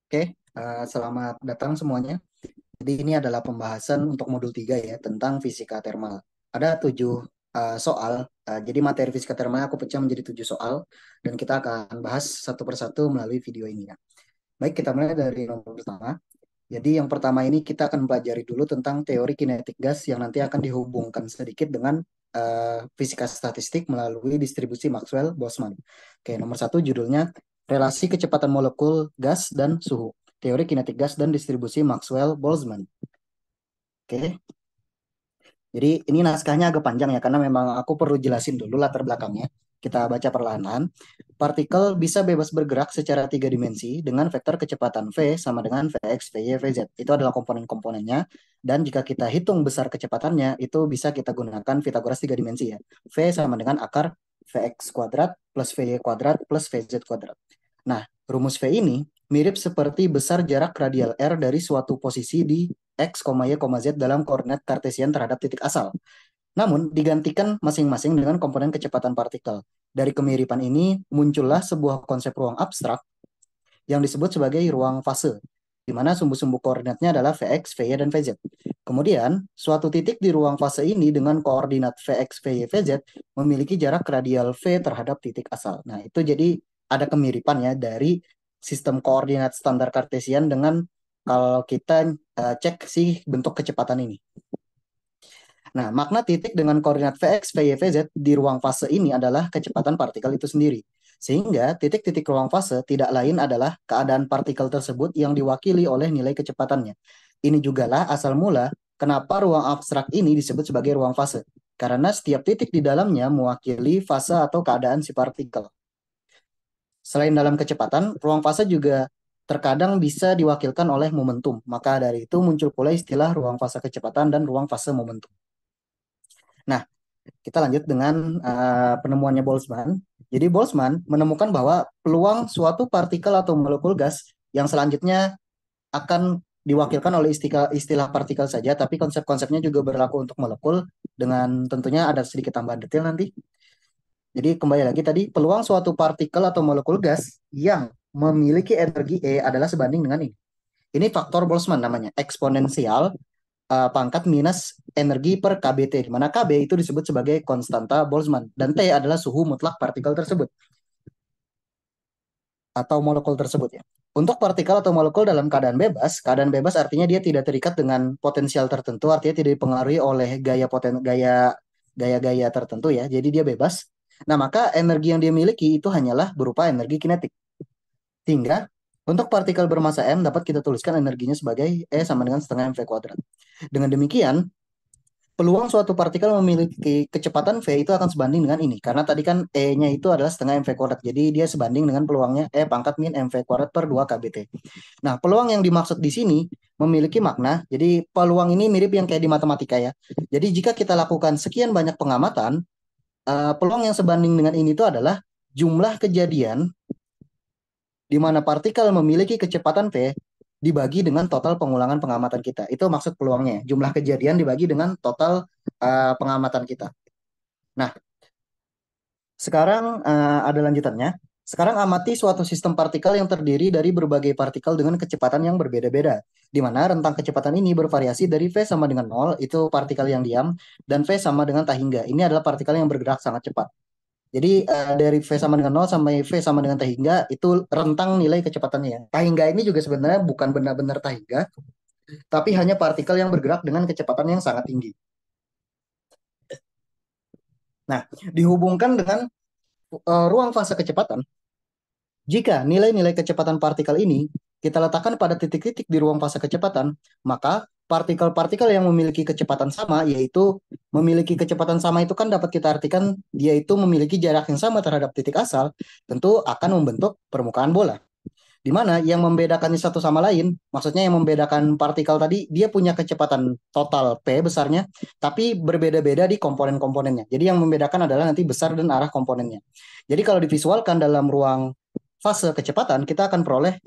Oke, selamat datang semuanya. Jadi ini adalah pembahasan untuk modul 3 ya tentang fisika termal. Ada 7 soal, jadi materi fisika termal aku pecah menjadi 7 soal dan kita akan bahas satu persatu melalui video ini ya. Baik, kita mulai dari nomor pertama. Jadi yang pertama ini kita akan pelajari dulu tentang teori kinetik gas yang nanti akan dihubungkan sedikit dengan fisika statistik melalui distribusi Maxwell-Boltzmann. Oke, nomor satu judulnya relasi kecepatan molekul gas dan suhu. Teori kinetik gas dan distribusi Maxwell-Boltzmann. Oke, jadi ini naskahnya agak panjang ya karena memang aku perlu jelasin dulu latar belakangnya. Kita baca perlahan. Partikel bisa bebas bergerak secara tiga dimensi dengan vektor kecepatan v sama dengan vx, vy, vz. Itu adalah komponen-komponennya. Dan jika kita hitung besar kecepatannya, itu bisa kita gunakan Pitagoras tiga dimensi ya. V sama dengan akar vx kuadrat plus vy kuadrat plus vz kuadrat. Nah, rumus V ini mirip seperti besar jarak radial r dari suatu posisi di x, y, z dalam koordinat kartesian terhadap titik asal. Namun, digantikan masing-masing dengan komponen kecepatan partikel. Dari kemiripan ini muncullah sebuah konsep ruang abstrak yang disebut sebagai ruang fase, di mana sumbu-sumbu koordinatnya adalah Vx, Vy, dan Vz. Kemudian, suatu titik di ruang fase ini dengan koordinat Vx, Vy, Vz memiliki jarak radial V terhadap titik asal. Nah, itu jadi ada kemiripan ya dari sistem koordinat standar Kartesian dengan kalau kita cek si bentuk kecepatan ini. Nah, makna titik dengan koordinat Vx, Vy, Vz di ruang fase ini adalah kecepatan partikel itu sendiri. Sehingga titik-titik ruang fase tidak lain adalah keadaan partikel tersebut yang diwakili oleh nilai kecepatannya. Ini jugalah asal mula kenapa ruang abstrak ini disebut sebagai ruang fase. Karena setiap titik di dalamnya mewakili fase atau keadaan si partikel. Selain dalam kecepatan, ruang fase juga terkadang bisa diwakilkan oleh momentum. Maka dari itu muncul pula istilah ruang fase kecepatan dan ruang fase momentum. Nah, kita lanjut dengan penemuannya Boltzmann. Jadi Boltzmann menemukan bahwa peluang suatu partikel atau molekul gas yang selanjutnya akan diwakilkan oleh istilah partikel saja, tapi konsep-konsepnya juga berlaku untuk molekul dengan tentunya ada sedikit tambahan detail nanti. Jadi kembali lagi tadi, peluang suatu partikel atau molekul gas yang memiliki energi E adalah sebanding dengan ini. Ini faktor Boltzmann namanya, eksponensial pangkat minus energi per KBT, di mana KB itu disebut sebagai konstanta Boltzmann dan T adalah suhu mutlak partikel tersebut atau molekul tersebut ya. Untuk partikel atau molekul dalam keadaan bebas artinya dia tidak terikat dengan potensial tertentu, artinya tidak dipengaruhi oleh gaya-gaya tertentu ya. Jadi dia bebas. Nah, maka energi yang dia miliki itu hanyalah berupa energi kinetik. Sehingga untuk partikel bermasa M dapat kita tuliskan energinya sebagai E sama dengan setengah mv kuadrat. Dengan demikian, peluang suatu partikel memiliki kecepatan V itu akan sebanding dengan ini. Karena tadi kan E-nya itu adalah setengah mv kuadrat. Jadi dia sebanding dengan peluangnya E pangkat min mv kuadrat per 2 kbt. Nah, peluang yang dimaksud di sini memiliki makna. Jadi peluang ini mirip yang kayak di matematika ya. Jadi jika kita lakukan sekian banyak pengamatan, peluang yang sebanding dengan ini itu adalah jumlah kejadian di mana partikel memiliki kecepatan V dibagi dengan total pengulangan pengamatan kita. Itu maksud peluangnya. Jumlah kejadian dibagi dengan total pengamatan kita. Nah, sekarang ada lanjutannya. Sekarang amati suatu sistem partikel yang terdiri dari berbagai partikel dengan kecepatan yang berbeda-beda, di mana rentang kecepatan ini bervariasi dari V sama dengan 0, itu partikel yang diam, dan V sama dengan tak hingga. Ini adalah partikel yang bergerak sangat cepat. Jadi dari V sama dengan 0 sampai V sama dengan tak hingga itu rentang nilai kecepatannya ya. Tak hingga ini juga sebenarnya bukan benar-benar tak hingga, tapi hanya partikel yang bergerak dengan kecepatan yang sangat tinggi. Nah, dihubungkan dengan ruang fase kecepatan, jika nilai-nilai kecepatan partikel ini kita letakkan pada titik-titik di ruang fase kecepatan, maka partikel-partikel yang memiliki kecepatan sama, yaitu memiliki kecepatan sama itu kan dapat kita artikan dia itu memiliki jarak yang sama terhadap titik asal, tentu akan membentuk permukaan bola. Di mana yang membedakan satu sama lain, maksudnya yang membedakan partikel tadi, dia punya kecepatan total P besarnya, tapi berbeda-beda di komponen-komponennya. Jadi yang membedakan adalah nanti besar dan arah komponennya. Jadi kalau divisualkan dalam ruang fase kecepatan, kita akan peroleh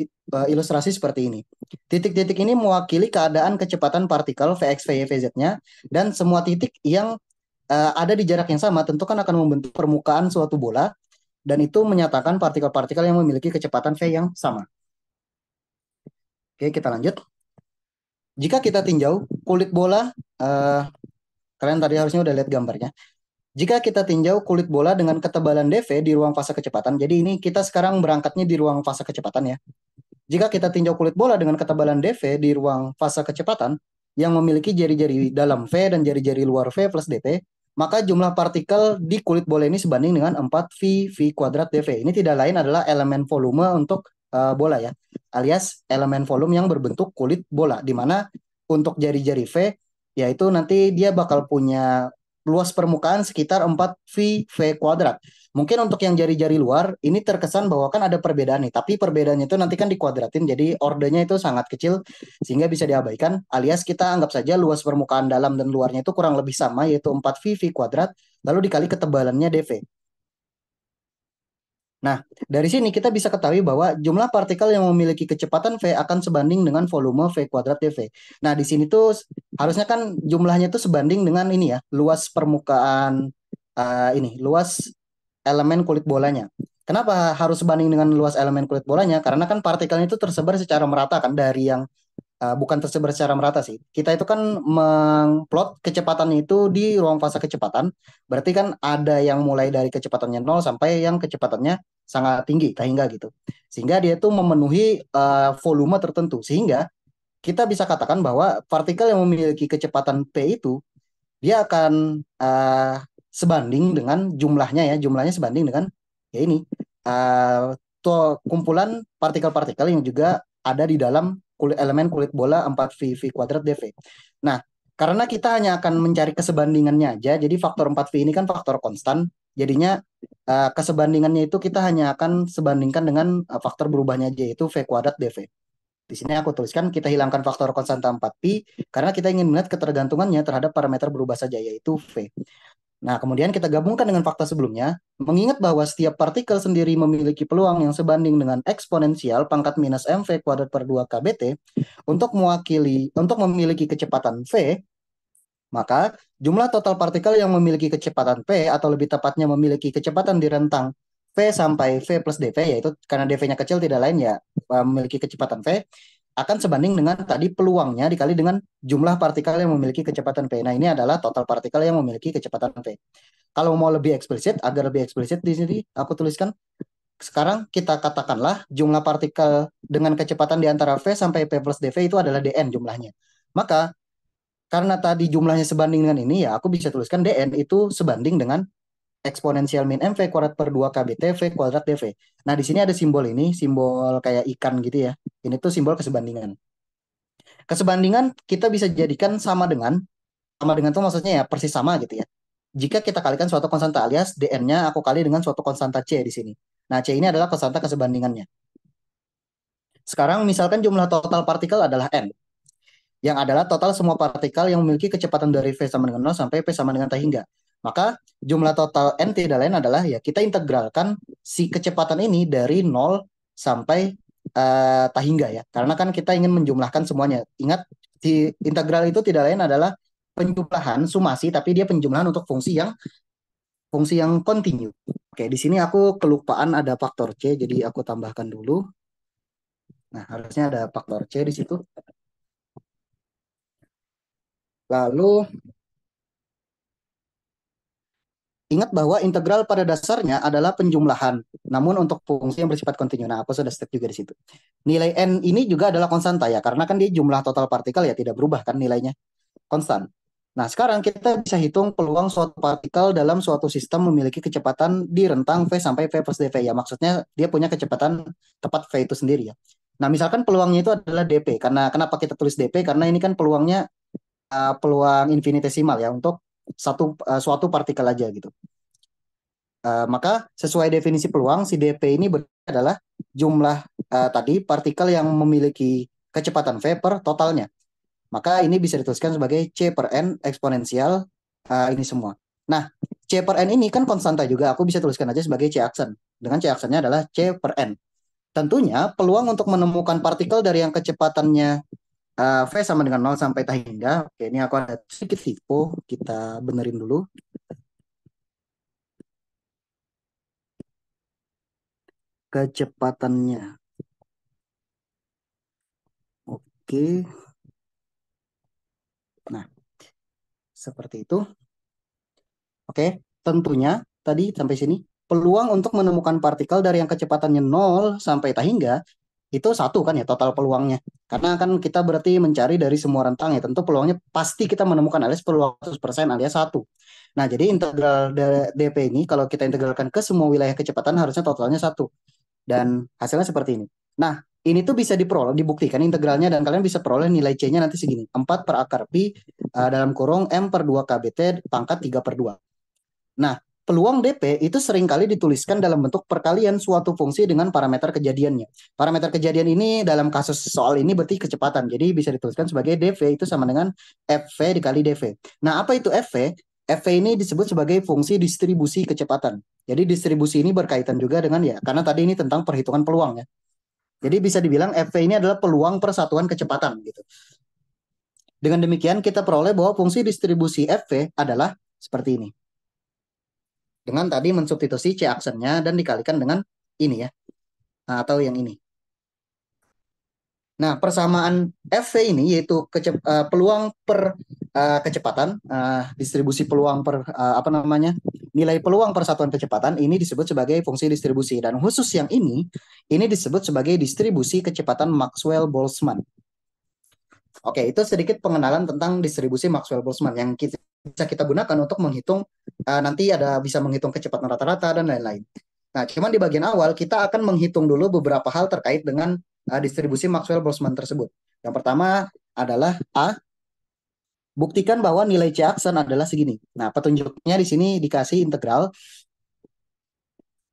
ilustrasi seperti ini. Titik-titik ini mewakili keadaan kecepatan partikel Vx, Vy, Vz-nya, dan semua titik yang ada di jarak yang sama tentu kan akan membentuk permukaan suatu bola, dan itu menyatakan partikel-partikel yang memiliki kecepatan V yang sama. Oke, kita lanjut. Jika kita tinjau kulit bola, eh, kalian tadi harusnya udah lihat gambarnya. Jika kita tinjau kulit bola dengan ketebalan dV di ruang fase kecepatan, jadi ini kita sekarang berangkatnya di ruang fase kecepatan ya. Jika kita tinjau kulit bola dengan ketebalan dV di ruang fase kecepatan yang memiliki jari-jari dalam V dan jari-jari luar V plus dP, maka jumlah partikel di kulit bola ini sebanding dengan 4V V kuadrat dV. Ini tidak lain adalah elemen volume untuk bola ya, alias elemen volume yang berbentuk kulit bola, di mana untuk jari-jari V yaitu nanti dia bakal punya luas permukaan sekitar 4V V kuadrat. Mungkin untuk yang jari-jari luar ini terkesan bahwa kan ada perbedaan nih, tapi perbedaannya itu nanti kan dikuadratin, jadi ordernya itu sangat kecil sehingga bisa diabaikan, alias kita anggap saja luas permukaan dalam dan luarnya itu kurang lebih sama yaitu 4V V kuadrat lalu dikali ketebalannya dV. Nah, dari sini kita bisa ketahui bahwa jumlah partikel yang memiliki kecepatan V akan sebanding dengan volume V kuadrat dV. Nah, di sini tuh harusnya kan jumlahnya itu sebanding dengan ini ya, luas permukaan luas elemen kulit bolanya. Kenapa harus sebanding dengan luas elemen kulit bolanya? Karena kan partikelnya itu tersebar secara merata kan dari yang bukan tersebar secara merata sih. Kita itu kan mengplot kecepatan itu di ruang fase kecepatan. Berarti kan ada yang mulai dari kecepatannya nol sampai yang kecepatannya sangat tinggi, hingga gitu. Sehingga dia itu memenuhi volume tertentu. Sehingga kita bisa katakan bahwa partikel yang memiliki kecepatan P itu dia akan sebanding dengan jumlahnya ya, jumlahnya sebanding dengan ya ini kumpulan partikel-partikel yang juga ada di dalam elemen kulit bola 4V V kuadrat dV. Nah, karena kita hanya akan mencari kesebandingannya aja, jadi faktor 4V ini kan faktor konstan, jadinya kesebandingannya itu kita hanya akan sebandingkan dengan faktor berubahnya aja, yaitu V kuadrat dV. Di sini aku tuliskan kita hilangkan faktor konstanta 4pi karena kita ingin melihat ketergantungannya terhadap parameter berubah saja yaitu V. Nah, kemudian kita gabungkan dengan fakta sebelumnya, mengingat bahwa setiap partikel sendiri memiliki peluang yang sebanding dengan eksponensial pangkat minus mv kuadrat per 2 kbt untuk memiliki kecepatan V, maka jumlah total partikel yang memiliki kecepatan P atau lebih tepatnya memiliki kecepatan di rentang V sampai V plus dV, yaitu karena dV-nya kecil tidak lain ya memiliki kecepatan V, akan sebanding dengan tadi peluangnya dikali dengan jumlah partikel yang memiliki kecepatan P. Nah, ini adalah total partikel yang memiliki kecepatan V. Kalau mau lebih eksplisit, agar lebih eksplisit di sini aku tuliskan sekarang kita katakanlah jumlah partikel dengan kecepatan di antara V sampai P plus dV itu adalah dN jumlahnya. Maka karena tadi jumlahnya sebanding dengan ini ya aku bisa tuliskan dN itu sebanding dengan eksponensial min mv kuadrat per 2 kbt v kuadrat dv. Nah, di sini ada simbol ini, simbol kayak ikan gitu ya. Ini tuh simbol kesebandingan. Kesebandingan kita bisa jadikan sama dengan tuh maksudnya ya persis sama gitu ya. Jika kita kalikan suatu konstanta alias dn-nya aku kali dengan suatu konstanta c di sini. Nah, c ini adalah konstanta kesebandingannya. Sekarang misalkan jumlah total partikel adalah n, yang adalah total semua partikel yang memiliki kecepatan dari V sama dengan 0 sampai P sama dengan T hingga. Maka jumlah total N tidak lain adalah ya kita integralkan si kecepatan ini dari 0 sampai T hingga ya. Karena kan kita ingin menjumlahkan semuanya. Ingat, si integral itu tidak lain adalah penjumlahan sumasi, tapi dia penjumlahan untuk fungsi yang kontinu. Oke, di sini aku kelupaan ada faktor C, jadi aku tambahkan dulu. Nah, harusnya ada faktor C di situ. Lalu ingat bahwa integral pada dasarnya adalah penjumlahan, namun untuk fungsi yang bersifat kontinu. Nah, aku sudah step juga di situ. Nilai n ini juga adalah konstanta ya, karena kan dia jumlah total partikel ya tidak berubah kan nilainya, konstan. Nah, sekarang kita bisa hitung peluang suatu partikel dalam suatu sistem memiliki kecepatan di rentang V sampai V plus dV ya. Maksudnya dia punya kecepatan tepat V itu sendiri ya. Nah, misalkan peluangnya itu adalah dP. Karena kenapa kita tulis dP? Karena ini kan peluangnya peluang infinitesimal ya untuk suatu partikel aja gitu. Maka sesuai definisi peluang, si dP ini adalah jumlah tadi partikel yang memiliki kecepatan V per totalnya. Maka ini bisa dituliskan sebagai C per N eksponensial ini semua. Nah, C per N ini kan konstanta juga. Aku bisa tuliskan aja sebagai C aksen. Dengan C aksennya adalah C per N. Tentunya peluang untuk menemukan partikel dari yang kecepatannya V sama dengan 0 sampai T hingga. Oke, ini aku ada sedikit typo. Kita benerin dulu. Kecepatannya. Oke. Nah, seperti itu. Oke, tentunya tadi sampai sini peluang untuk menemukan partikel dari yang kecepatannya 0 sampai tak hingga itu satu kan ya total peluangnya. Karena kan kita berarti mencari dari semua rentang ya. Tentu peluangnya pasti kita menemukan alias peluang 100% alias satu. Nah, jadi integral dp ini kalau kita integralkan ke semua wilayah kecepatan harusnya totalnya satu. Dan hasilnya seperti ini. Nah, ini tuh bisa diperoleh, dibuktikan integralnya dan kalian bisa peroleh nilai C-nya nanti segini. 4 per akar Pi dalam kurung M per 2 KBT pangkat 3 per 2. Nah, peluang DP itu seringkali dituliskan dalam bentuk perkalian suatu fungsi dengan parameter kejadiannya. Parameter kejadian ini dalam kasus soal ini berarti kecepatan. Jadi bisa dituliskan sebagai dV itu sama dengan FV dikali dV. Nah, apa itu FV? FV ini disebut sebagai fungsi distribusi kecepatan. Jadi distribusi ini berkaitan juga dengan ya, karena tadi ini tentang perhitungan peluang ya. Jadi bisa dibilang FV ini adalah peluang persatuan kecepatan gitu. Dengan demikian kita peroleh bahwa fungsi distribusi FV adalah seperti ini. Dengan tadi mensubstitusi C aksennya dan dikalikan dengan ini ya, atau yang ini. Nah, persamaan FV ini yaitu peluang per kecepatan, distribusi peluang per apa namanya? Nilai peluang persatuan kecepatan ini disebut sebagai fungsi distribusi dan khusus yang ini disebut sebagai distribusi kecepatan Maxwell-Boltzmann. Oke, itu sedikit pengenalan tentang distribusi Maxwell-Boltzmann yang bisa kita gunakan untuk menghitung nanti ada bisa menghitung kecepatan rata-rata dan lain-lain. Nah, cuman di bagian awal kita akan menghitung dulu beberapa hal terkait dengan distribusi Maxwell-Boltzmann tersebut. Yang pertama adalah A, buktikan bahwa nilai C aksen adalah segini. Nah, petunjuknya di sini dikasih integral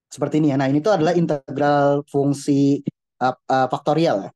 seperti ini ya. Nah, ini tuh adalah integral fungsi faktorial ya.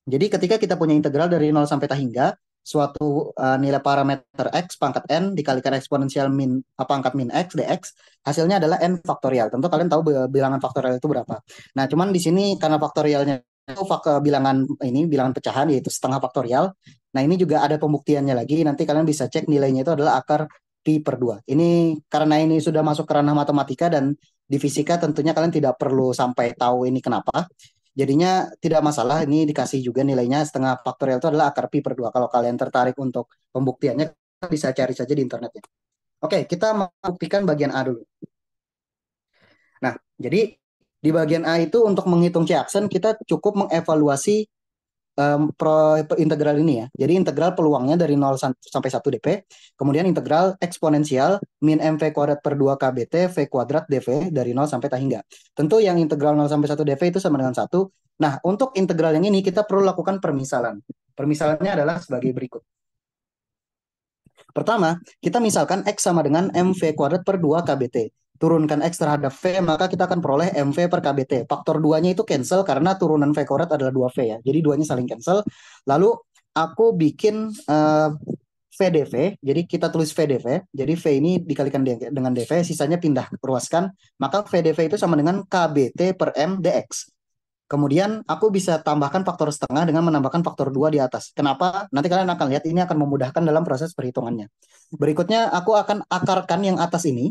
Jadi ketika kita punya integral dari 0 sampai tak hingga suatu nilai parameter x pangkat n dikalikan eksponensial min pangkat min x dx, hasilnya adalah n faktorial. Tentu kalian tahu bilangan faktorial itu berapa. Nah, cuman di sini karena faktorialnya itu bilangan ini bilangan pecahan yaitu setengah faktorial. Nah, ini juga ada pembuktiannya lagi. Nanti kalian bisa cek nilainya itu adalah akar pi per 2. Ini karena ini sudah masuk ke ranah matematika dan di fisika tentunya kalian tidak perlu sampai tahu ini kenapa. Jadinya tidak masalah, ini dikasih juga nilainya setengah faktorial itu adalah akar pi per 2. Kalau kalian tertarik untuk pembuktiannya, bisa cari saja di internetnya. Oke, kita membuktikan bagian A dulu. Nah, jadi di bagian A itu untuk menghitung C aksen, kita cukup mengevaluasi integral ini ya. Jadi integral peluangnya dari 0 sampai 1 dp, kemudian integral eksponensial min mv kuadrat per 2 kbt v kuadrat dv dari 0 sampai tak hingga. Tentu yang integral 0 sampai 1 dv itu sama dengan 1. Nah, untuk integral yang ini kita perlu lakukan permisalan. Permisalannya adalah sebagai berikut. Pertama, kita misalkan X sama dengan MV kuadrat per 2 KBT. Turunkan X terhadap V, maka kita akan peroleh MV per KBT. Faktor 2-nya itu cancel karena turunan V kuadrat adalah 2V ya. Jadi 2-nya saling cancel. Lalu aku bikin VDV, jadi kita tulis VDV. Jadi V ini dikalikan dengan DV, sisanya pindah ruaskan. Maka VDV itu sama dengan KBT per M dx. Kemudian aku bisa tambahkan faktor setengah dengan menambahkan faktor 2 di atas. Kenapa? Nanti kalian akan lihat ini akan memudahkan dalam proses perhitungannya. Berikutnya aku akan akarkan yang atas ini.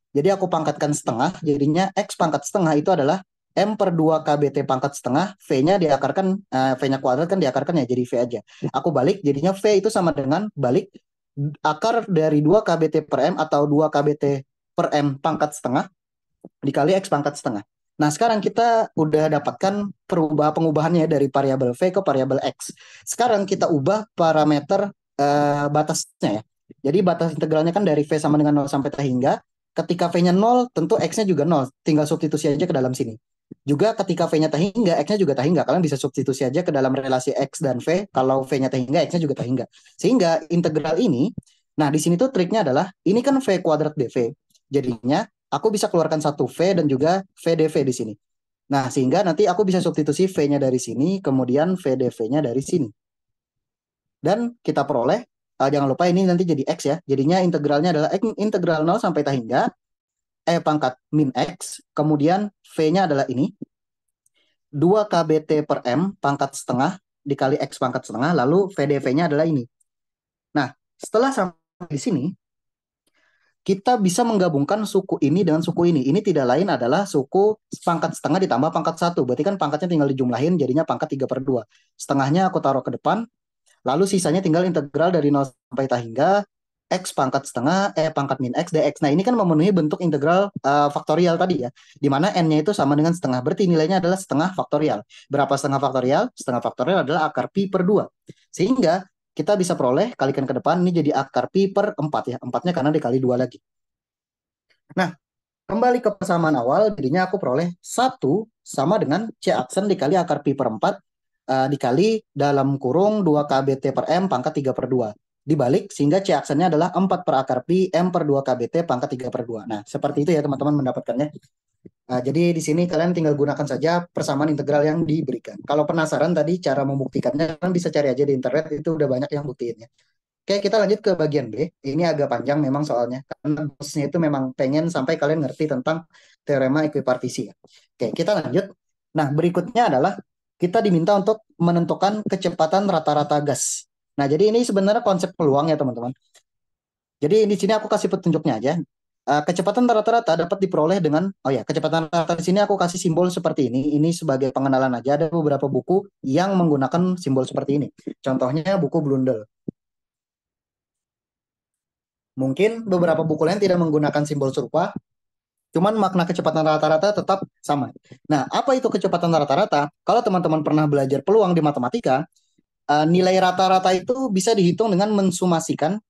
Jadi aku pangkatkan setengah, jadinya X pangkat setengah itu adalah M per 2 KBT pangkat setengah, V-nya diakarkan, V-nya kuadrat kan diakarkan ya, jadi V aja. Aku balik, jadinya V itu sama dengan balik akar dari 2 KBT per M atau 2 KBT per M pangkat setengah dikali X pangkat setengah. Nah, sekarang kita udah dapatkan pengubahannya dari variabel V ke variabel X. Sekarang kita ubah parameter batasnya ya. Jadi batas integralnya kan dari V sama dengan 0 sampai T hingga. Ketika V-nya 0, tentu X-nya juga 0. Tinggal substitusi aja ke dalam sini. Juga ketika V-nya T hingga, X-nya juga T hingga. Kalian bisa substitusi aja ke dalam relasi X dan V. Kalau V-nya T hingga, X-nya juga T hingga. Sehingga integral ini, nah di sini tuh triknya adalah, ini kan V kuadrat dV. Jadinya aku bisa keluarkan satu V dan juga VDV di sini. Nah, sehingga nanti aku bisa substitusi V-nya dari sini, kemudian VDV-nya dari sini. Dan kita peroleh, jangan lupa ini nanti jadi X ya. Jadinya integralnya adalah integral 0 sampai tak hingga, E pangkat min X, kemudian V-nya adalah ini, 2 KBT per M pangkat setengah dikali X pangkat setengah, lalu VDV-nya adalah ini. Nah, setelah sampai di sini, kita bisa menggabungkan suku ini dengan suku ini. Ini tidak lain adalah suku pangkat setengah ditambah pangkat satu. Berarti kan pangkatnya tinggal dijumlahin jadinya pangkat 3/2. Setengahnya aku taruh ke depan, lalu sisanya tinggal integral dari 0 sampai tak hingga X pangkat setengah, pangkat min X dx. Nah ini kan memenuhi bentuk integral faktorial tadi ya. Di mana N-nya itu sama dengan setengah. Berarti nilainya adalah setengah faktorial. Berapa setengah faktorial? Setengah faktorial adalah akar pi per 2. Sehingga kita bisa peroleh, kalikan ke depan, ini jadi akar pi per 4 ya. 4-nya karena dikali 2 lagi. Nah, kembali ke persamaan awal, jadinya aku peroleh 1 sama dengan C aksen dikali akar pi per 4 dikali dalam kurung 2 kbt per M pangkat 3/2. Dibalik, sehingga C aksennya adalah 4 per akar pi M per 2 kbt pangkat 3/2. Nah, seperti itu ya teman-teman mendapatkannya. Jadi di sini kalian tinggal gunakan saja persamaan integral yang diberikan. Kalau penasaran tadi cara membuktikannya, kalian bisa cari aja di internet, itu udah banyak yang buktiinnya. Oke, kita lanjut ke bagian B. Ini agak panjang memang soalnya, karena bosnya itu memang pengen sampai kalian ngerti tentang teorema ekuipartisi ya. Oke, kita lanjut. Nah, berikutnya adalah kita diminta untuk menentukan kecepatan rata-rata gas. Nah, jadi ini sebenarnya konsep peluang ya teman-teman. Jadi di sini aku kasih petunjuknya aja. Kecepatan rata-rata dapat diperoleh dengan, oh ya, kecepatan rata di sini aku kasih simbol seperti ini. Ini sebagai pengenalan aja. Ada beberapa buku yang menggunakan simbol seperti ini. Contohnya buku Blundell. Mungkin beberapa buku lain tidak menggunakan simbol serupa, cuman makna kecepatan rata-rata tetap sama. Nah, apa itu kecepatan rata-rata? Kalau teman-teman pernah belajar peluang di matematika, nilai rata-rata itu bisa dihitung dengan mensumasikan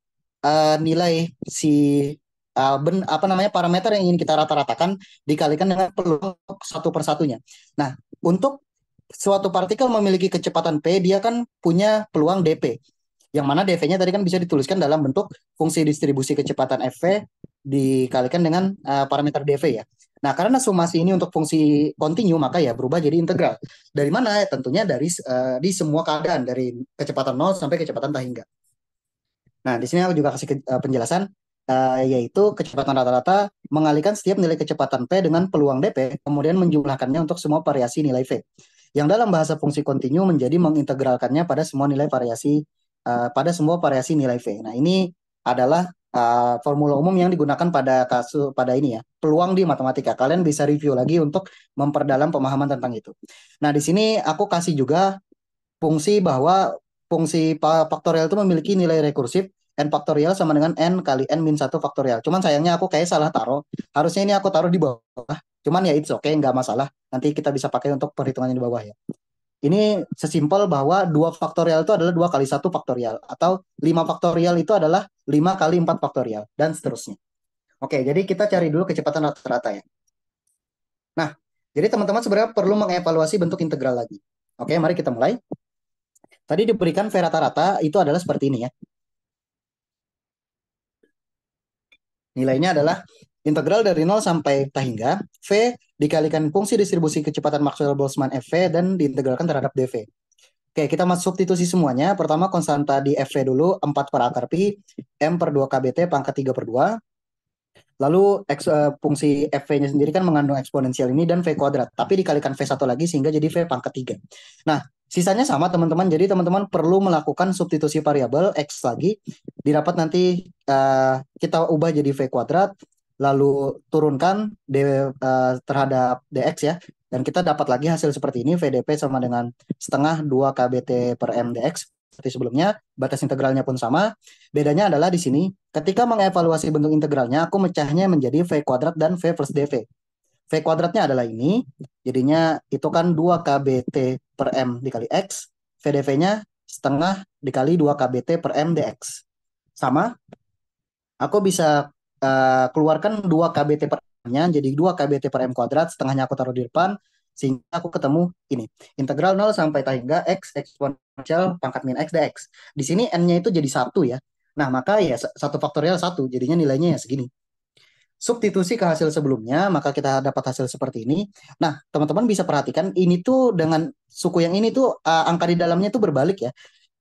nilai si apa namanya parameter yang ingin kita rata-ratakan dikalikan dengan peluang satu persatunya. Nah, untuk suatu partikel memiliki kecepatan p, dia kan punya peluang dp. Yang mana dv-nya tadi kan bisa dituliskan dalam bentuk fungsi distribusi kecepatan fv dikalikan dengan parameter dv ya. Nah, karena sumasi ini untuk fungsi kontinu, maka ya berubah jadi integral. Dari mana? Tentunya dari di semua keadaan, dari kecepatan 0 sampai kecepatan tak hingga. Nah, di sini aku juga kasih penjelasan, yaitu kecepatan rata-rata mengalihkan setiap nilai kecepatan P dengan peluang dp, kemudian menjumlahkannya untuk semua variasi nilai V. Yang dalam bahasa fungsi kontinu menjadi mengintegralkannya pada semua nilai variasi, pada semua variasi nilai V. Nah, ini adalah formula umum yang digunakan pada kasus pada ini ya, peluang di matematika. Kalian bisa review lagi untuk memperdalam pemahaman tentang itu. Nah, di sini aku kasih juga fungsi bahwa fungsi faktorial itu memiliki nilai rekursif n faktorial sama dengan n kali n min 1 faktorial. Cuman sayangnya aku kayak salah taruh. Harusnya ini aku taruh di bawah. Cuman ya it's okay, nggak masalah. Nanti kita bisa pakai untuk perhitungannya di bawah ya. Ini sesimpel bahwa 2 faktorial itu adalah 2 kali 1 faktorial. Atau 5 faktorial itu adalah 5 kali 4 faktorial. Dan seterusnya. Oke, jadi kita cari dulu kecepatan rata-rata ya. Nah, jadi teman-teman sebenarnya perlu mengevaluasi bentuk integral lagi. Oke, mari kita mulai. Tadi diberikan V rata-rata itu adalah seperti ini ya. Nilainya adalah integral dari 0 sampai tak hingga V dikalikan fungsi distribusi kecepatan Maxwell-Boltzmann FV dan diintegralkan terhadap dV. Oke, kita masuk substitusi semuanya. Pertama konstanta di FV dulu, 4 per akar pi, M per 2 KBT pangkat 3/2. Lalu fungsi FV-nya sendiri kan mengandung eksponensial ini dan V kuadrat. Tapi dikalikan V1 lagi sehingga jadi V pangkat 3. Nah, sisanya sama teman-teman. Jadi teman-teman perlu melakukan substitusi variabel X lagi. Didapat nanti kita ubah jadi V kuadrat. Lalu turunkan terhadap dx ya. Dan kita dapat lagi hasil seperti ini. VDP sama dengan setengah 2 KBT per M dx. Seperti sebelumnya, batas integralnya pun sama. Bedanya adalah di sini, ketika mengevaluasi bentuk integralnya, aku mecahnya menjadi V kuadrat dan V plus dV. V kuadratnya adalah ini, jadinya itu kan 2 KBT per M dikali X, VDV-nya setengah dikali 2 KBT per M dx. Sama, aku bisa keluarkan 2 KBT per M-nya, jadi 2 KBT per M kuadrat, setengahnya aku taruh di depan, sehingga aku ketemu ini. Integral 0 sampai tak hingga X eksponensial pangkat min X dx. Di sini N-nya itu jadi 1 ya. Nah, maka ya 1 faktorial 1, jadinya nilainya ya segini. Substitusi ke hasil sebelumnya, maka kita dapat hasil seperti ini. Nah, teman-teman bisa perhatikan, ini tuh dengan suku yang ini tuh angka di dalamnya tuh berbalik ya.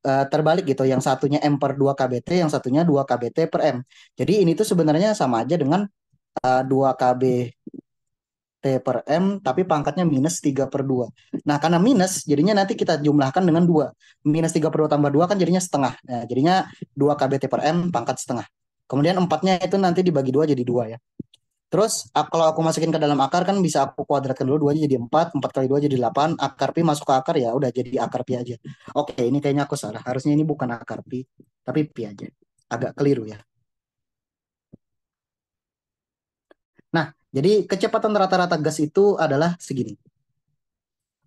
Terbalik gitu, yang satunya M per 2 KBT, yang satunya 2 KBT per M. Jadi ini tuh sebenarnya sama aja dengan 2 KBT per M, tapi pangkatnya minus 3/2. Nah, karena minus, jadinya nanti kita jumlahkan dengan 2. Minus 3/2 tambah 2 kan jadinya setengah. Nah, jadinya 2 KBT per M pangkat setengah. Kemudian 4-nya itu nanti dibagi 2 jadi 2 ya. Terus kalau aku masukin ke dalam akar kan bisa aku kuadratkan dulu, 2 jadi 4, 4 kali 2 jadi 8, akar pi masuk ke akar ya udah jadi akar pi aja. Oke, ini kayaknya aku salah. Harusnya ini bukan akar pi, tapi pi aja. Agak keliru ya. Nah, jadi kecepatan rata-rata gas itu adalah segini.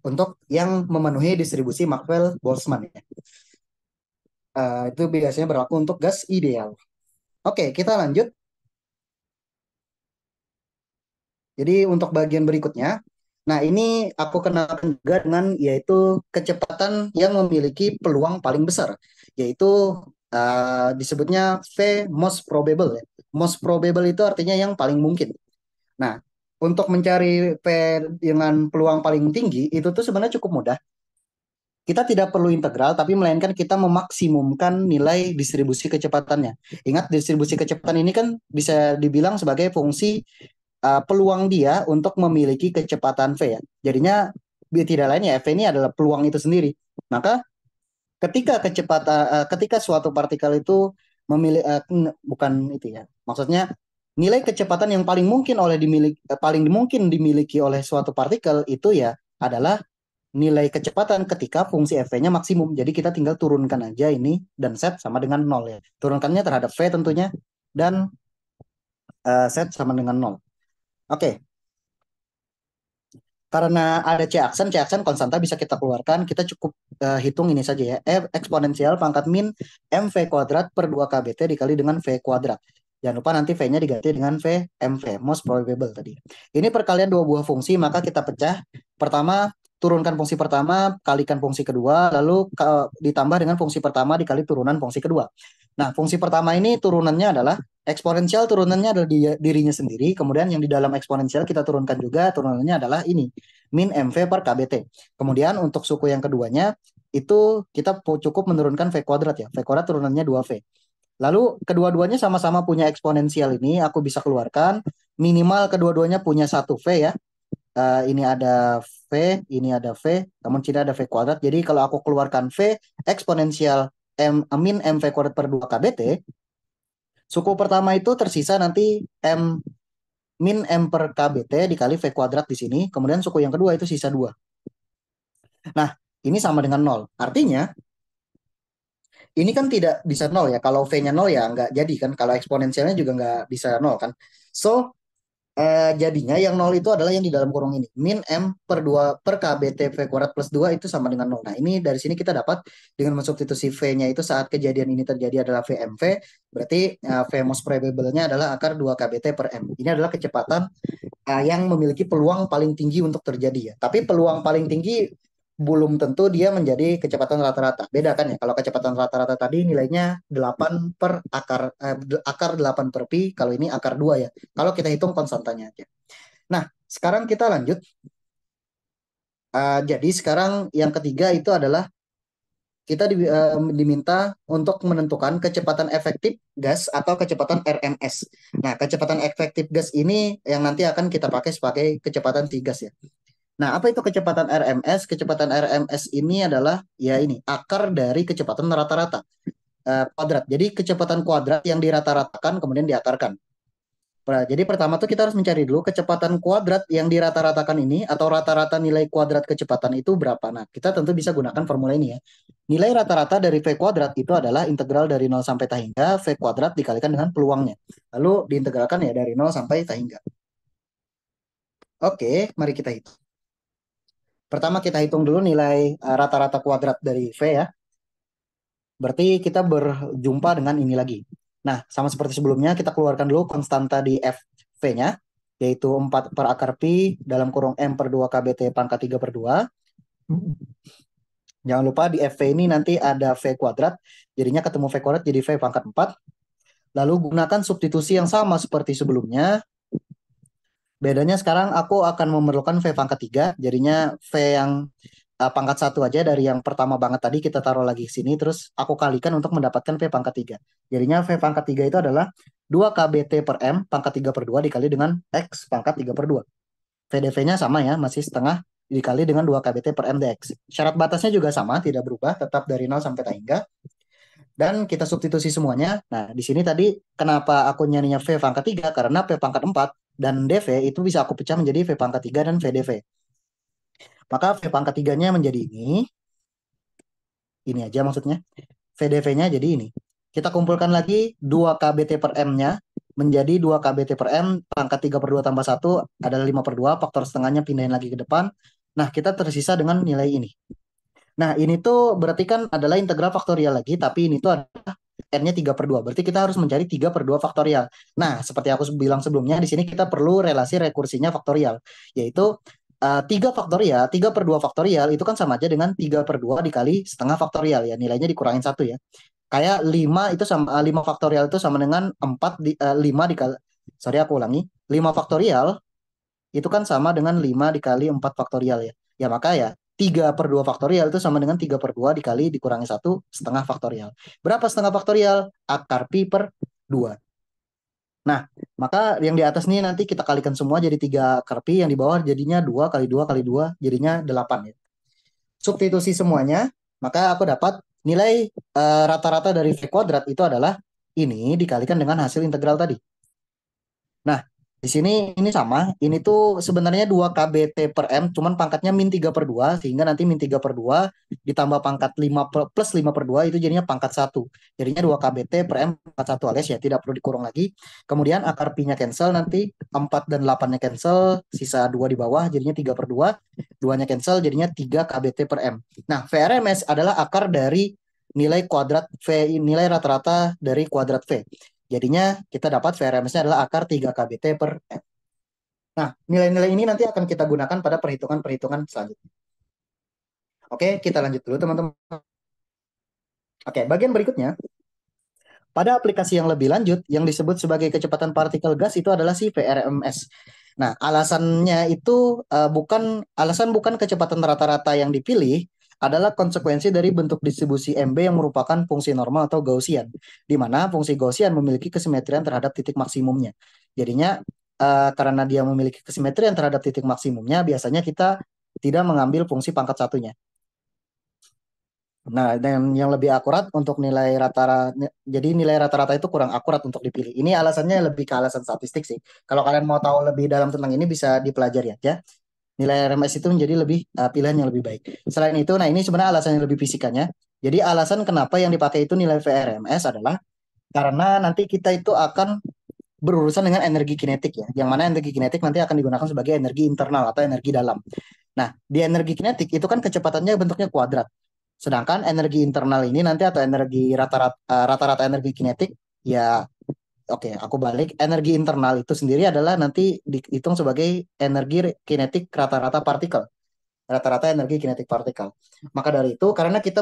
Untuk yang memenuhi distribusi Maxwell-Boltzmann ya. Itu biasanya berlaku untuk gas ideal. Oke, kita lanjut. Jadi untuk bagian berikutnya, nah ini aku kenalkan juga dengan yaitu kecepatan yang memiliki peluang paling besar, yaitu disebutnya V most probable ya. Most probable itu artinya yang paling mungkin. Nah, untuk mencari V dengan peluang paling tinggi itu tuh sebenarnya cukup mudah. Kita tidak perlu integral, tapi melainkan kita memaksimumkan nilai distribusi kecepatannya. Ingat, distribusi kecepatan ini kan bisa dibilang sebagai fungsi peluang dia untuk memiliki kecepatan V ya. Jadinya tidak lain ya, V ini adalah peluang itu sendiri. Maka ketika suatu partikel itu memiliki bukan itu ya. Maksudnya nilai kecepatan yang paling mungkin paling mungkin dimiliki oleh suatu partikel itu ya adalah nilai kecepatan ketika fungsi F-nya maksimum. Jadi kita tinggal turunkan aja ini dan set sama dengan nol ya. Turunkannya terhadap V tentunya dan set sama dengan nol. Oke, karena ada C aksen konstanta bisa kita keluarkan. Kita cukup hitung ini saja ya. F eksponensial pangkat min mv kuadrat per 2kbt dikali dengan V kuadrat. Jangan lupa nanti V-nya diganti dengan V mv, most probable tadi. Ini perkalian dua buah fungsi, maka kita pecah. Pertama, turunkan fungsi pertama, kalikan fungsi kedua, lalu ditambah dengan fungsi pertama dikali turunan fungsi kedua. Nah, fungsi pertama ini turunannya adalah eksponensial, turunannya adalah dirinya sendiri. Kemudian yang di dalam eksponensial kita turunkan juga, turunannya adalah ini, min MV per KBT. Kemudian untuk suku yang keduanya, itu kita cukup menurunkan V kuadrat ya. V kuadrat turunannya 2V. Lalu kedua-duanya sama-sama punya eksponensial ini, aku bisa keluarkan. Minimal kedua-duanya punya 1V ya. Ini ada V, ini ada V, namun tidak ada V kuadrat. Jadi kalau aku keluarkan V eksponensial min MV kuadrat per 2kbt, suku pertama itu tersisa nanti min M per KBT dikali V kuadrat di sini. Kemudian suku yang kedua itu sisa 2. Nah, ini sama dengan 0. Artinya, ini kan tidak bisa 0 ya. Kalau V-nya 0 ya nggak jadi kan. Kalau eksponensialnya juga nggak bisa 0 kan. So, jadinya yang 0 itu adalah yang di dalam kurung ini. Min M per 2 per KBT V kuadrat plus 2 itu sama dengan 0. Nah, ini dari sini kita dapat dengan mensubstitusi V-nya itu saat kejadian ini terjadi adalah VMV. Berarti V most probable-nya adalah akar 2 KBT per M. Ini adalah kecepatan yang memiliki peluang paling tinggi untuk terjadi ya. Tapi peluang paling tinggi belum tentu dia menjadi kecepatan rata-rata. Beda kan ya. Kalau kecepatan rata-rata tadi nilainya 8 per akar 8 per pi. Kalau ini akar 2 ya. Kalau kita hitung konstantanya aja. Nah, sekarang kita lanjut. Jadi sekarang yang ketiga itu adalah kita diminta untuk menentukan kecepatan efektif gas atau kecepatan RMS. Nah, kecepatan efektif gas ini yang nanti akan kita pakai sebagai kecepatan T-gas ya. Nah, apa itu kecepatan RMS? Kecepatan RMS ini adalah ya ini akar dari kecepatan rata-rata kuadrat. Jadi kecepatan kuadrat yang dirata-ratakan kemudian diakarkan. Jadi pertama tuh kita harus mencari dulu kecepatan kuadrat yang dirata-ratakan ini atau rata-rata nilai kuadrat kecepatan itu berapa. Nah, kita tentu bisa gunakan formula ini ya. Nilai rata-rata dari V kuadrat itu adalah integral dari 0 sampai ta hingga V kuadrat dikalikan dengan peluangnya. Lalu diintegralkan ya dari 0 sampai ta hingga. Oke, mari kita hitung. Pertama kita hitung dulu nilai rata-rata kuadrat dari V ya. Berarti kita berjumpa dengan ini lagi. Nah, sama seperti sebelumnya kita keluarkan dulu konstanta di V-nya, yaitu 4 per akar pi dalam kurung M per 2 KBT pangkat 3 per 2. Jangan lupa di FV ini nanti ada V kuadrat, jadinya ketemu V kuadrat jadi V pangkat 4. Lalu gunakan substitusi yang sama seperti sebelumnya. Bedanya sekarang aku akan memerlukan V pangkat 3, jadinya V yang pangkat 1 aja dari yang pertama banget tadi kita taruh lagi sini, terus aku kalikan untuk mendapatkan V pangkat 3. Jadinya V pangkat 3 itu adalah 2 KBT per M pangkat 3 per 2 dikali dengan X pangkat 3 per 2. VDV-nya sama ya, masih setengah dikali dengan 2 KBT per M dx. Syarat batasnya juga sama, tidak berubah, tetap dari 0 sampai ta hingga. Dan kita substitusi semuanya. Nah, di sini tadi kenapa aku nyarinya V pangkat 3? Karena P pangkat 4 dan dV itu bisa aku pecah menjadi V pangkat 3 dan VdV. Maka V pangkat 3-nya menjadi ini aja maksudnya. VdV-nya jadi ini. Kita kumpulkan lagi 2 kBT per M-nya menjadi 2 kBT per M, pangkat 3 per 2 tambah 1 adalah 5 per 2, faktor setengahnya pindahin lagi ke depan. Nah, kita tersisa dengan nilai ini. Nah, ini tuh berarti kan adalah integral faktorial lagi, tapi ini tuh adalah N-nya 3 per 2. Berarti kita harus mencari 3 per 2 faktorial. Nah, seperti aku bilang sebelumnya, di sini kita perlu relasi rekursinya faktorial, yaitu 3 faktorial, 3 per 2 faktorial itu kan sama aja dengan 3 per 2 dikali setengah faktorial ya, nilainya dikurangin 1 ya. Kayak 5 itu sama 5 faktorial itu sama dengan 5 dikali, sorry aku ulangi, 5 faktorial itu kan sama dengan 5 dikali 4 faktorial ya. Ya maka ya 3 per 2 faktorial itu sama dengan 3 per 2 dikali dikurangi 1 setengah faktorial. Berapa setengah faktorial? Akar pi per 2. Nah, maka yang di atas nih nanti kita kalikan semua jadi 3 akar pi, yang di bawah jadinya 2 kali 2 kali 2 jadinya 8 ya. Substitusi semuanya, maka aku dapat nilai rata-rata dari V kuadrat itu adalah ini dikalikan dengan hasil integral tadi. Nah, di sini ini sama. Ini tuh sebenarnya 2 kBT per M, cuman pangkatnya min 3 per 2, sehingga nanti min 3 per 2 ditambah pangkat 5 plus 5 per 2 itu jadinya pangkat 1. Jadinya 2 kBT per M pangkat 1 alias ya tidak perlu dikurung lagi. Kemudian akar pi-nya cancel, nanti 4 dan 8-nya cancel, sisa 2 di bawah jadinya 3 per 2. 2-nya cancel jadinya 3 kBT per M. Nah, VRMS adalah akar dari nilai kuadrat V, nilai rata-rata dari kuadrat V. Jadinya kita dapat VRMS-nya adalah akar 3 kBT per M. Nah, nilai-nilai ini nanti akan kita gunakan pada perhitungan-perhitungan selanjutnya. Oke, kita lanjut dulu teman-teman. Oke, bagian berikutnya. Pada aplikasi yang lebih lanjut, yang disebut sebagai kecepatan partikel gas itu adalah si VRMS. Nah, alasannya itu bukan kecepatan rata-rata yang dipilih, adalah konsekuensi dari bentuk distribusi MB yang merupakan fungsi normal atau Gaussian, di mana fungsi Gaussian memiliki kesimetrian terhadap titik maksimumnya. Jadinya karena dia memiliki kesimetrian terhadap titik maksimumnya, biasanya kita tidak mengambil fungsi pangkat satunya. Nah, dan yang lebih akurat untuk nilai rata-rata, jadi nilai rata-rata itu kurang akurat untuk dipilih. Ini alasannya lebih ke alasan statistik sih. Kalau kalian mau tahu lebih dalam tentang ini bisa dipelajari aja. Nilai RMS itu menjadi lebih pilihan yang lebih baik. Selain itu, nah ini sebenarnya alasan yang lebih fisikanya. Jadi alasan kenapa yang dipakai itu nilai VRMS adalah karena nanti kita itu akan berurusan dengan energi kinetik ya. Yang mana energi kinetik nanti akan digunakan sebagai energi internal atau energi dalam. Nah, di energi kinetik itu kan kecepatannya bentuknya kuadrat. Sedangkan energi internal ini nanti atau energi rata-rata energi kinetik ya, oke, aku balik. Energi internal itu sendiri adalah nanti dihitung sebagai energi kinetik rata-rata partikel. Rata-rata energi kinetik partikel. Maka dari itu, karena kita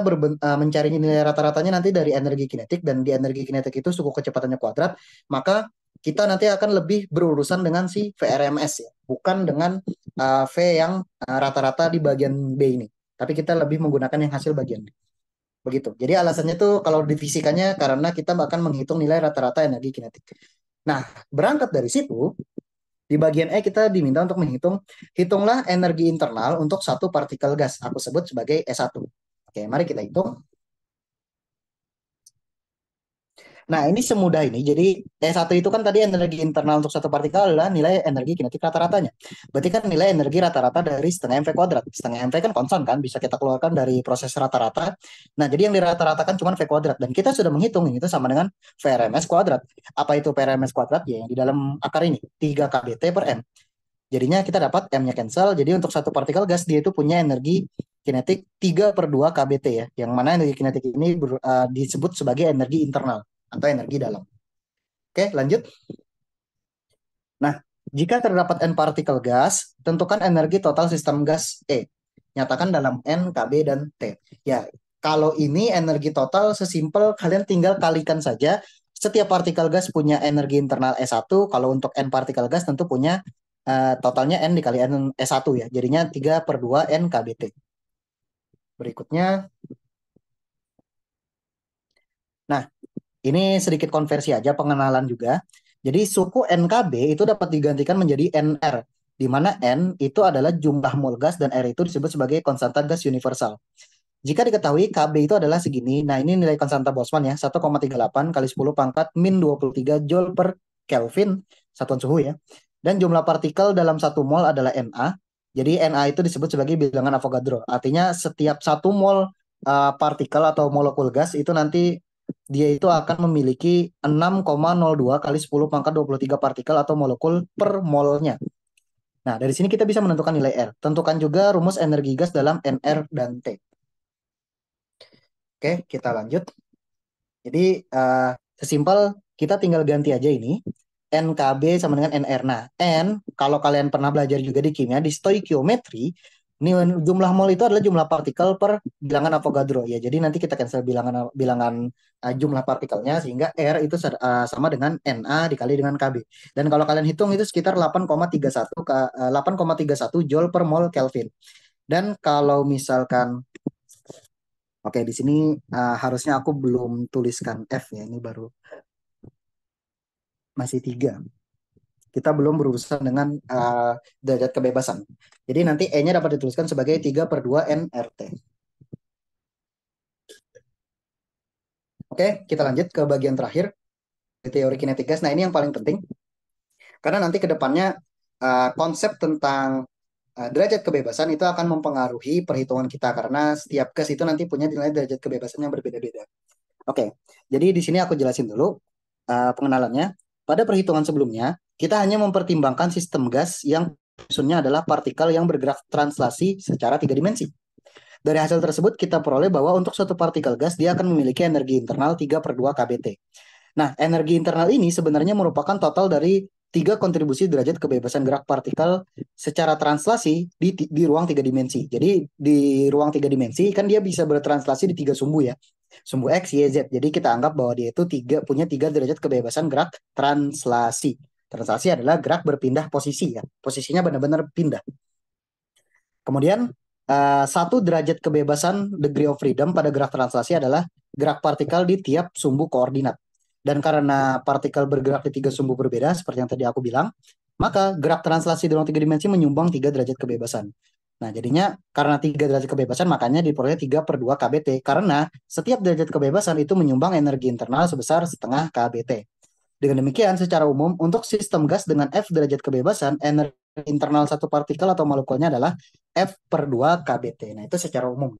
mencari nilai rata-ratanya nanti dari energi kinetik, dan di energi kinetik itu suku kecepatannya kuadrat, maka kita nanti akan lebih berurusan dengan si VRMS ya, bukan dengan V yang rata-rata di bagian B ini. Tapi kita lebih menggunakan yang hasil bagian B. Begitu. Jadi alasannya tuh kalau di fisikanya karena kita akan menghitung nilai rata-rata energi kinetik. Nah, berangkat dari situ, di bagian E kita diminta untuk hitunglah energi internal untuk satu partikel gas. Aku sebut sebagai E1. Oke, mari kita hitung. Nah, ini semudah ini. Jadi E1 itu kan tadi energi internal untuk satu partikel adalah nilai energi kinetik rata-ratanya. Berarti kan nilai energi rata-rata dari setengah MV kuadrat. Setengah MV kan konstan kan, bisa kita keluarkan dari proses rata-rata. Nah, jadi yang dirata-ratakan cuma V kuadrat. Dan kita sudah menghitung ini itu sama dengan VRMS kuadrat. Apa itu VRMS kuadrat? Ya, yang di dalam akar ini, 3 kBT per M. Jadinya kita dapat M-nya cancel. Jadi untuk satu partikel gas dia itu punya energi kinetik 3 per 2 kBT ya. Yang mana energi kinetik ini disebut sebagai energi internal atau energi dalam. Oke, lanjut. Nah, jika terdapat N partikel gas, tentukan energi total sistem gas E. Nyatakan dalam N, KB, dan T. Ya, kalau ini energi total sesimpel kalian tinggal kalikan saja. Setiap partikel gas punya energi internal E1. Kalau untuk N partikel gas tentu punya totalnya N dikali N E1 ya. Jadinya 3 per 2 N KBT. Berikutnya. Nah, ini sedikit konversi aja, pengenalan juga. Jadi suku NKB itu dapat digantikan menjadi NR, di mana N itu adalah jumlah mol gas dan R itu disebut sebagai konstanta gas universal. Jika diketahui KB itu adalah segini, nah ini nilai konstanta Boltzmann ya, 1,38 kali 10 pangkat min 23 Joule per Kelvin, satuan suhu ya. Dan jumlah partikel dalam 1 mol adalah Na. Jadi Na itu disebut sebagai bilangan Avogadro. Artinya setiap 1 mol partikel atau molekul gas itu nanti dia itu akan memiliki 6,02 kali 10 pangkat 23 partikel atau molekul per molnya. Nah, dari sini kita bisa menentukan nilai R. Tentukan juga rumus energi gas dalam NR dan T. Oke, kita lanjut. Jadi sesimpel kita tinggal ganti aja ini NKB sama dengan NR. Nah, N kalau kalian pernah belajar juga di kimia di stoikiometri, ini jumlah mol itu adalah jumlah partikel per bilangan Avogadro ya. Jadi nanti kita cancel bilangan bilangan jumlah partikelnya sehingga R itu sama dengan Na dikali dengan Kb. Dan kalau kalian hitung itu sekitar 8,31 8,31 Joule per mol Kelvin. Dan kalau misalkan oke, di sini harusnya aku belum tuliskan F ya, ini baru masih 3. Kita belum berurusan dengan derajat kebebasan. Jadi nanti E-nya dapat dituliskan sebagai 3/2 nRT. Oke, kita lanjut ke bagian terakhir, teori kinetik gas. Nah, ini yang paling penting, karena nanti ke depannya konsep tentang derajat kebebasan itu akan mempengaruhi perhitungan kita, karena setiap gas itu nanti punya nilai derajat kebebasan yang berbeda-beda. Oke, jadi di sini aku jelasin dulu pengenalannya. Pada perhitungan sebelumnya, kita hanya mempertimbangkan sistem gas yang susunnya adalah partikel yang bergerak translasi secara 3 dimensi. Dari hasil tersebut, kita peroleh bahwa untuk suatu partikel gas, dia akan memiliki energi internal 3/2 kBT. Nah, energi internal ini sebenarnya merupakan total dari 3 kontribusi derajat kebebasan gerak partikel secara translasi di ruang 3 dimensi. Jadi di ruang 3 dimensi kan dia bisa bertranslasi di 3 sumbu ya, sumbu X, Y, Z. Jadi kita anggap bahwa dia itu punya 3 derajat kebebasan gerak translasi. Translasi adalah gerak berpindah posisi ya, posisinya benar-benar pindah. Kemudian 1 derajat kebebasan degree of freedom pada gerak translasi adalah gerak partikel di tiap sumbu koordinat. Dan karena partikel bergerak di 3 sumbu berbeda, seperti yang tadi aku bilang, maka gerak translasi dalam 3 dimensi menyumbang 3 derajat kebebasan. Nah, jadinya karena 3 derajat kebebasan, makanya diperoleh 3/2 kBT. Karena setiap derajat kebebasan itu menyumbang energi internal sebesar setengah kBT. Dengan demikian, secara umum, untuk sistem gas dengan F derajat kebebasan, energi internal satu partikel atau molekulnya adalah F/2 kBT. Nah, itu secara umum.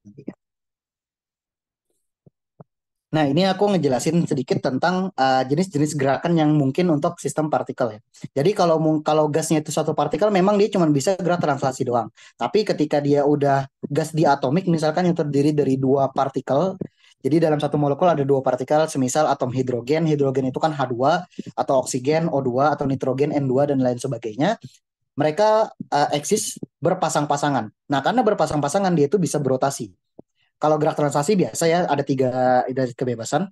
Nah, ini aku ngejelasin sedikit tentang jenis-jenis gerakan yang mungkin untuk sistem partikel ya. Jadi kalau gasnya itu satu partikel, memang dia cuma bisa gerak translasi doang. Tapi ketika dia udah gas diatomik, misalkan yang terdiri dari 2 partikel, jadi dalam satu molekul ada 2 partikel, semisal atom hidrogen, hidrogen itu kan H2, atau oksigen O2, atau nitrogen N2 dan lain sebagainya. Mereka eksis berpasang-pasangan. Nah, karena berpasang-pasangan dia itu bisa berotasi. Kalau gerak translasi biasa ya ada 3 derajat kebebasan.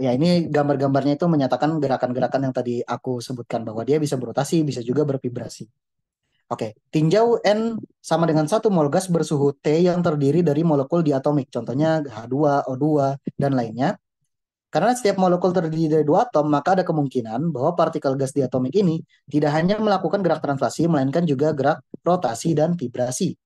Ya ini gambar-gambarnya itu menyatakan gerakan-gerakan yang tadi aku sebutkan bahwa dia bisa berotasi, bisa juga bervibrasi. Oke, tinjau N sama dengan 1 mol gas bersuhu T yang terdiri dari molekul diatomik, contohnya H2, O2, dan lainnya. Karena setiap molekul terdiri dari 2 atom, maka ada kemungkinan bahwa partikel gas diatomik ini tidak hanya melakukan gerak translasi, melainkan juga gerak rotasi dan vibrasi.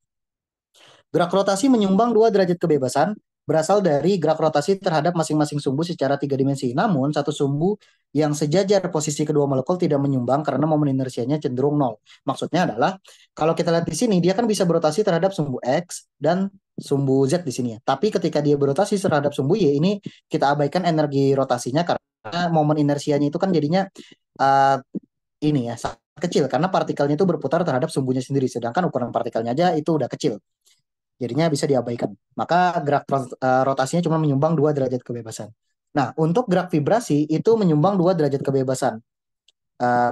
Gerak rotasi menyumbang 2 derajat kebebasan berasal dari gerak rotasi terhadap masing-masing sumbu secara 3 dimensi. Namun, satu sumbu yang sejajar posisi kedua molekul tidak menyumbang karena momen inersianya cenderung nol. Maksudnya adalah, kalau kita lihat di sini, dia kan bisa berotasi terhadap sumbu X dan sumbu Z di sini ya. Tapi ketika dia berotasi terhadap sumbu Y, ini kita abaikan energi rotasinya karena momen inersianya itu kan jadinya uh, ini ya, sangat kecil karena partikelnya itu berputar terhadap sumbunya sendiri. Sedangkan ukuran partikelnya aja itu udah kecil, jadinya bisa diabaikan. Maka gerak rotasinya cuma menyumbang 2 derajat kebebasan. Nah, untuk gerak vibrasi itu menyumbang 2 derajat kebebasan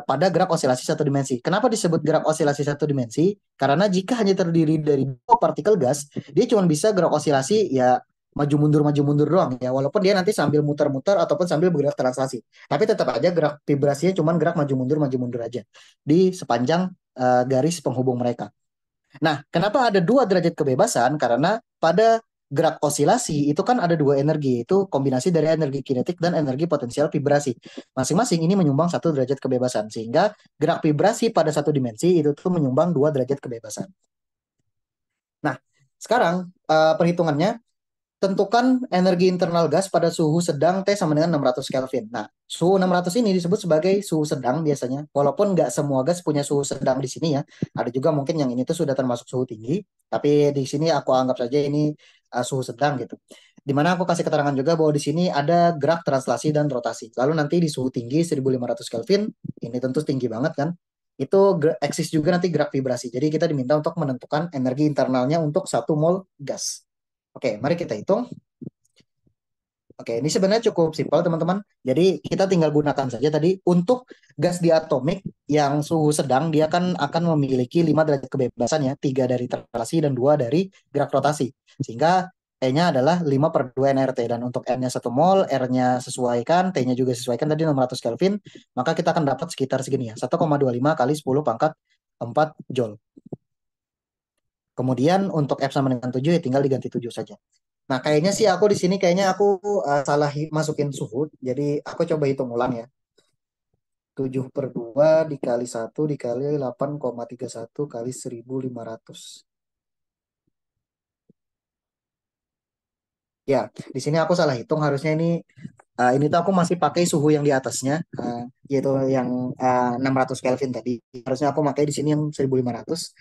pada gerak osilasi 1 dimensi. Kenapa disebut gerak osilasi 1 dimensi? Karena jika hanya terdiri dari 2 partikel gas, dia cuma bisa gerak osilasi ya maju mundur doang ya. Walaupun dia nanti sambil muter-muter ataupun sambil bergerak translasi. Tapi tetap aja gerak vibrasinya cuma gerak maju mundur aja di sepanjang garis penghubung mereka. Nah, kenapa ada 2 derajat kebebasan? Karena pada gerak osilasi itu kan ada 2 energi, itu kombinasi dari energi kinetik dan energi potensial vibrasi. Masing-masing ini menyumbang 1 derajat kebebasan, sehingga gerak vibrasi pada 1 dimensi itu tuh menyumbang 2 derajat kebebasan. Nah, Sekarang perhitungannya, tentukan energi internal gas pada suhu sedang T sama dengan 600 Kelvin. Nah, suhu 600 ini disebut sebagai suhu sedang biasanya. Walaupun nggak semua gas punya suhu sedang di sini ya. Ada juga mungkin yang ini tuh sudah termasuk suhu tinggi. Tapi di sini aku anggap saja ini suhu sedang gitu. Dimana aku kasih keterangan juga bahwa di sini ada gerak translasi dan rotasi. Lalu nanti di suhu tinggi 1500 Kelvin, ini tentu tinggi banget kan. Itu eksis juga nanti gerak vibrasi. Jadi kita diminta untuk menentukan energi internalnya untuk 1 mol gas. Oke, mari kita hitung. Oke, ini sebenarnya cukup simpel teman-teman. Jadi kita tinggal gunakan saja tadi untuk gas diatomik yang suhu sedang dia kan akan memiliki 5 derajat kebebasan ya, 3 dari translasi dan 2 dari gerak rotasi. Sehingga E-nya adalah 5 per 2 nRT dan untuk N-nya 1 mol, R-nya sesuaikan, T-nya juga sesuaikan tadi 600 Kelvin, maka kita akan dapat sekitar segini ya, 1,25 kali 10 pangkat 4 Joule. Kemudian untuk F sama dengan 7 ya tinggal diganti 7 saja. Nah, kayaknya sih aku di sini kayaknya aku salah masukin suhu. Jadi aku coba hitung ulang ya. 7/2 dikali 1 dikali 8,31 kali 1500. Ya, di sini aku salah hitung. Harusnya ini tuh aku masih pakai suhu yang di atasnya, yaitu yang 600 Kelvin tadi. Harusnya aku pakai di sini yang 1500.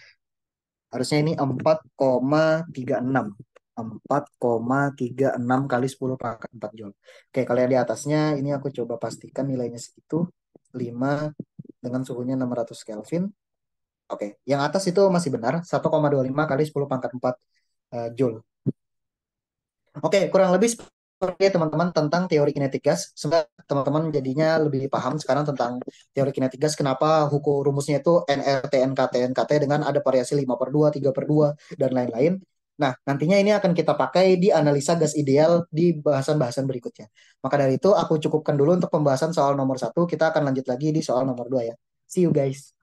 Harusnya ini 4,36. 4,36 kali 10 pangkat 4 Joule. Oke, kalau yang di atasnya ini aku coba pastikan nilainya segitu. 5 dengan suhunya 600 Kelvin. Oke, yang atas itu masih benar. 1,25 kali 10 pangkat 4 Joule. Oke, kurang lebih seperti itu, teman-teman tentang teori kinetik gas. Semoga teman-teman jadinya lebih paham sekarang tentang teori kinetik gas. Kenapa hukum rumusnya itu NRT, NKT, NKT dengan ada variasi 5/2, 3/2, dan lain-lain. Nah, nantinya ini akan kita pakai di analisa gas ideal di bahasan-bahasan berikutnya. Maka dari itu, aku cukupkan dulu untuk pembahasan soal nomor 1. Kita akan lanjut lagi di soal nomor 2 ya. See you guys.